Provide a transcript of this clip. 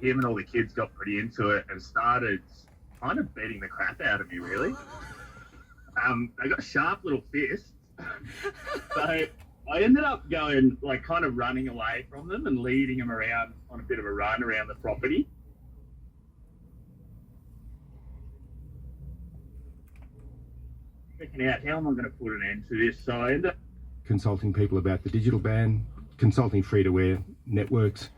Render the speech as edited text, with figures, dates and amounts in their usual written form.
him and all the kids got pretty into it and started kind of beating the crap out of me, really. They got sharp little fists. So I ended up going, like, kind of running away from them and leading them around on a bit of a run around the property. Checking out, how am I going to put an end to this? So I ended up consulting people about the digital ban, consulting free-to-air networks,